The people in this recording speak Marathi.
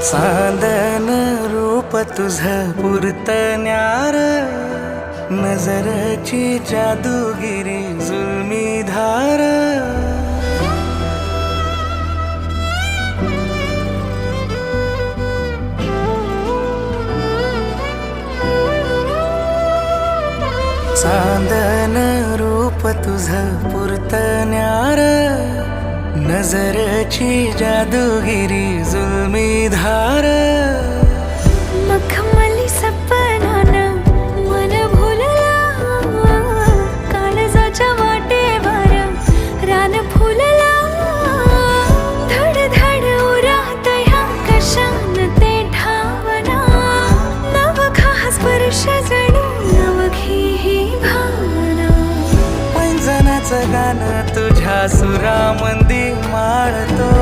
चांदन रूप तुझं पुरतण्यार, नजरची जादूगिरी जुलमी धार. चांदन रूप तुझं पुरतण्यार, नजरची जादूगिरी जुलमी धार. मखमली सपनानं मन भुलला, काळजाच्या वाटेवर रान फुलला. धड धड उरात ह्या कशान ते ठावना, नवखा स्पर्श जणू नवखी ही भावना. पैंजनाचं गाणं तुझ्या सुरामंदी माळतो.